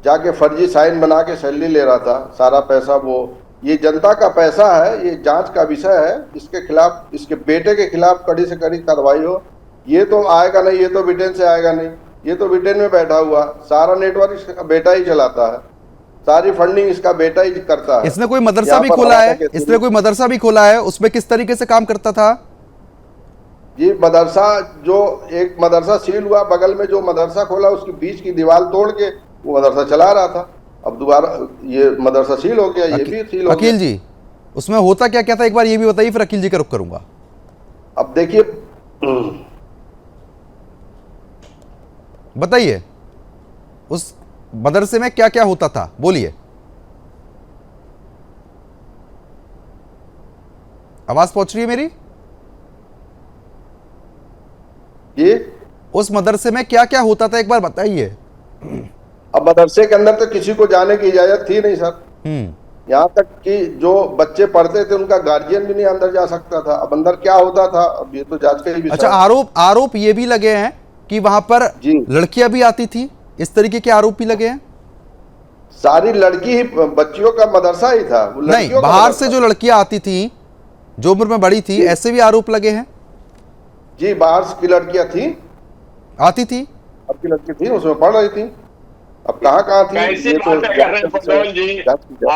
जाके फर्जी साइन बना के सैलरी ले रहा था, सारा पैसा वो, ये जनता का पैसा है, ये जांच का विषय है। इसके खिलाफ, इसके बेटे के खिलाफ कड़ी से कड़ी कार्रवाई हो। ये तो आएगा नहीं, ये तो ब्रिटेन से आएगा नहीं, ये तो ब्रिटेन में बैठा हुआ, सारा नेटवर्क इसका बेटा ही चलाता है, सारी फंडिंग इसका बेटा ही करता है।
इसने कोई मदरसा भी खोला है, इसने कोई मदरसा भी खोला है, उसमें किस तरीके से काम करता था?
ये मदरसा, जो एक मदरसा सील हुआ, बगल में जो मदरसा खोला उसकी बीच की दीवार तोड़ के वो मदरसा चला रहा था। अब दोबारा ये मदरसा सील हो गया, ये भी सील हो गया।
अकील जी, उसमें होता क्या क्या था, एक बार ये भी बताइए, फिर अकील जी का रुख करूंगा।
अब देखिए,
बताइए उस मदरसे में क्या क्या होता था, बोलिए। आवाज पहुंच रही है मेरी?
ये
उस मदरसे में क्या क्या होता था, एक बार बताइए।
अब मदरसे के अंदर तो किसी को जाने की इजाजत थी नहीं सर। यहाँ तक कि जो बच्चे पढ़ते थे उनका गार्जियन भी नहीं अंदर जा सकता था। अब अंदर क्या होता था, अब ये तो जांच का ही विषय।
अच्छा, आरोप ये भी लगे हैं कि वहां पर लड़कियां भी आती थी, इस तरीके के आरोप भी लगे हैं?
सारी लड़की ही, बच्चियों का मदरसा ही था वो।
नहीं, बाहर से जो लड़कियां आती थी, जो उम्र में बड़ी थी, ऐसे भी आरोप लगे हैं?
जी, बाहर की लड़कियां थी,
आती थी,
आपकी लड़की थी, उसमें पढ़ रही थी। अब कहाँ थी,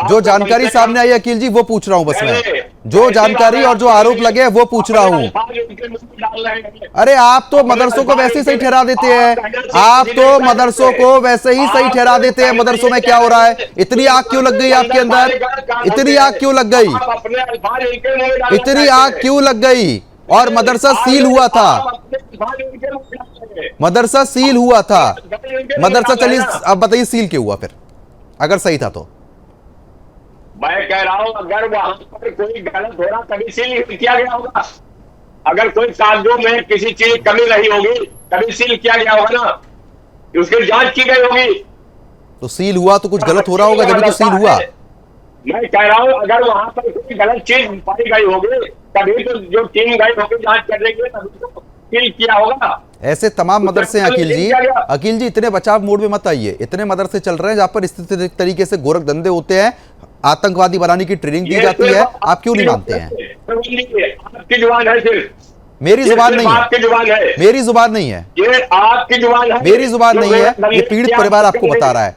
जो जानकारी सामने आई अकील जी, वो पूछ रहा हूं बस मैं, जो जानकारी और जो आरोप लगे वो पूछ रहा हूं। अरे आप तो मदरसों को वैसे ही सही ठहरा देते हैं, आप तो मदरसों को वैसे ही सही ठहरा देते हैं। मदरसों में क्या हो रहा है? इतनी आग क्यों लग गई आपके अंदर? इतनी आग क्यों लग गई? इतनी आग क्यों लग गई? और मदरसा सील हुआ था, मदरसा सील हुआ था, मदरसा, चलिए अब बताइए सील क्यों हुआ फिर, अगर सही था तो?
मैं कह रहा हूं, अगर वहां पर कोई गलत हो रहा तभी सील किया गया होगा। अगर कोई कागजों में किसी चीज की कमी रही होगी तभी सील किया गया होगा ना, उसकी जांच की गई होगी।
तो सील हुआ तो कुछ गलत हो रहा होगा, जब तो सील हुआ।
मैं कह रहा हूं, अगर वहां पर कोई गलत चीज पाई गई होगी तभी तो जो टीम गई होगी जांच करने के लिए, तभी तो सील किया होगा।
ऐसे तमाम मदरसे हैं अकील जी। अकील जी, इतने बचाव मोड में मत आइए। इतने मदरसे चल रहे हैं जहां पर इस तरीके से गोरख धंधे होते हैं, आतंकवादी बनाने की ट्रेनिंग दी जाती है, आप क्यों नहीं मानते हैं?
आपकी जुबान है सिर्फ,
मेरी जुबान नहीं है,
आपकी जुबान है,
मेरी जुबान नहीं है,
ये आपकी जुबान है,
मेरी जुबान नहीं है, ये पीड़ित परिवार आपको बता रहा है।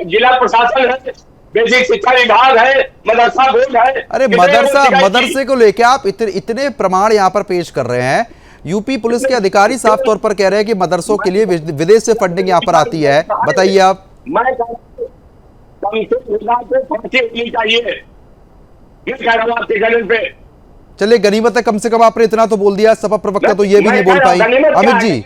जिला प्रशासन है, बेसिक शिक्षा विभाग है, मदरसा बोर्ड है।
अरे मदरसे को लेकर आप इतने प्रमाण यहाँ पर पेश कर रहे हैं। यूपी पुलिस के अधिकारी साफ तौर पर कह रहे हैं कि मदरसों के लिए विदेश से फंडिंग यहाँ पर आती है। बताइए आप।
मैं फांसी चाहिए,
चलिए, गनीमत है कम से कम आपने इतना तो बोल दिया। सपा प्रवक्ता तो ये भी नहीं बोल पाई।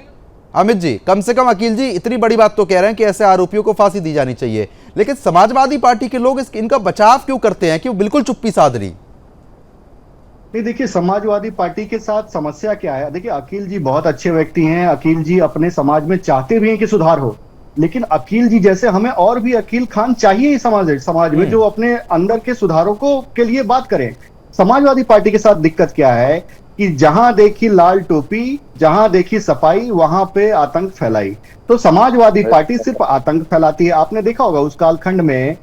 अमित जी, कम से कम अकील जी इतनी बड़ी बात तो कह रहे हैं कि ऐसे आरोपियों को फांसी दी जानी चाहिए, लेकिन समाजवादी पार्टी के लोग इनका बचाव क्यों करते हैं, कि वो बिल्कुल चुप्पी साध रही?
नहीं, देखिए समाजवादी पार्टी के साथ समस्या क्या है। देखिए, अकील जी बहुत अच्छे व्यक्ति हैं, अकील जी अपने समाज में चाहते भी हैं कि सुधार हो, लेकिन अकील जी जैसे हमें और भी अकील खान चाहिए समाज में, जो अपने अंदर के सुधारों के लिए बात करें। समाजवादी पार्टी के साथ दिक्कत क्या है कि जहां देखी लाल टोपी, जहां देखी सफाई, वहां पे आतंक फैलाई। तो समाजवादी पार्टी सिर्फ आतंक फैलाती है। आपने देखा होगा उस कालखंड में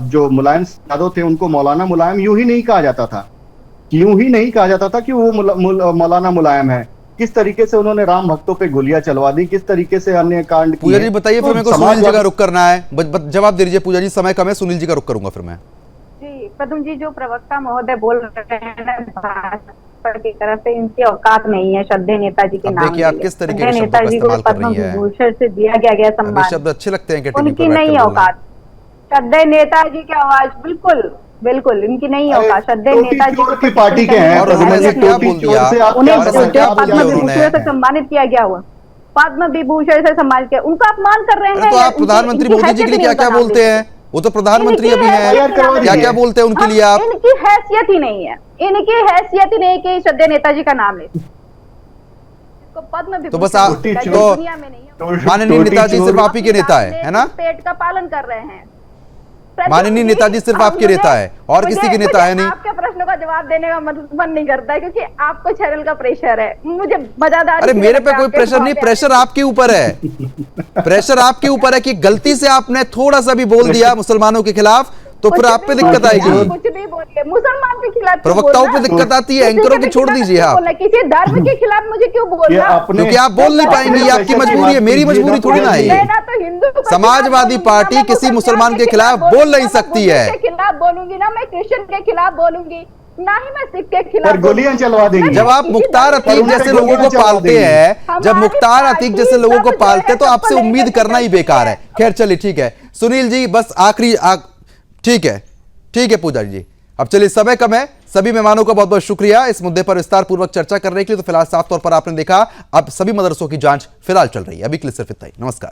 जो मुलायम यादव थे उनको मौलाना मुलायम यूं ही नहीं कहा जाता था, यूं ही नहीं कहा जाता था कि वो मौलाना मुलायम है। किस तरीके से उन्होंने राम भक्तों पे गोलियां चलवा दी, किस तरीके से अन्य कांड किए।
पूजा जी बताइए, फिर मेरे को सुनील जी का रुख करना है। जवाब दे दीजिए पूजा जी, समय कम है, सुनील जी का रुख करूंगा फिर मैं।
जी पद्म जी, जो प्रवक्ता महोदय बोल रहे हैं भाजपा की तरफ से, इनकी औकात नहीं है श्रद्धेय नेताजी के नाम।
देखिए आप किस तरीके के शब्दों का
नेताजी को
इस्तेमाल कर
पद्म
रही हैं।
विभूषण से दिया गया सम्मान,
शब्द अच्छे लगते हैं कि
उनकी नहीं औकात। श्रद्धेय नेताजी की आवाज बिल्कुल बिल्कुल इनकी नहीं होगा। श्रद्धेय नेताजी
की पार्टी के हैं
और उन्होंने क्या बोल दिया,
उन्हें पद्म विभूषण से सम्मानित किया गया हुआ, पद्म विभूषण से सम्मानित किया, उनका अपमान कर रहे हैं।
तो आप प्रधानमंत्री मोदी जी के लिए क्या क्या बोलते हैं? वो तो प्रधानमंत्री अभी हैं, क्या क्या बोलते हैं उनके लिए आप?
इनकी हैसियत ही नहीं है, इनकी हैसियत ही नहीं कि श्रद्धेय नेताजी का नाम ले। पद्म
तो बस आप
दुनिया में नहीं है।
माननीय नेताजी सिर्फ आप ही के नेता है ना?
पेट का पालन कर रहे हैं।
माननीय नेताजी सिर्फ आपके नेता है और किसी के नेता है नहीं।
आपके प्रश्नों का जवाब देने का मन नहीं करता है, क्योंकि आपको चैनल का प्रेशर है, मुझे मजादार।
अरे मेरे पे कोई प्रेशर नहीं, प्रेशर आपके ऊपर है। प्रेशर आपके ऊपर है कि गलती से आपने थोड़ा सा भी बोल दिया मुसलमानों के खिलाफ तो फिर आप पे दिक्कत आएगी।
कुछ भी बोलिए, मुसलमान के खिलाफ
प्रवक्ताओं पे दिक्कत आती है, एंकरों की छोड़ दीजिए आप।
किसी धर्म के खिलाफ मुझे क्यों बोलना?
क्योंकि आप बोल नहीं पाएंगी, ये आपकी मजबूरी है, मेरी मजबूरी थोड़ी ना है। समाजवादी पार्टी किसी मुसलमान के खिलाफ बोल नहीं सकती है।
खिलाफ बोलूंगी ना, मैं क्रिश्चियन के खिलाफ बोलूंगी ना ही मैं सिख के खिलाफ
गोलियां चलवा देंगे।
जब आप मुख्तार अतीक जैसे लोगों को पालते हैं, जब मुख्तार अतीक जैसे लोगों को पालते हैं तो आपसे उम्मीद करना ही बेकार है। खैर चलिए ठीक है सुनील जी, बस आखिरी ठीक है पूजा जी। अब चलिए समय कम है, सभी मेहमानों का बहुत बहुत शुक्रिया इस मुद्दे पर विस्तार पूर्वक चर्चा करने के लिए। तो फिलहाल साफ तौर पर आपने देखा अब सभी मदरसों की जांच फिलहाल चल रही है। अभी के लिए सिर्फ इतना ही, नमस्कार।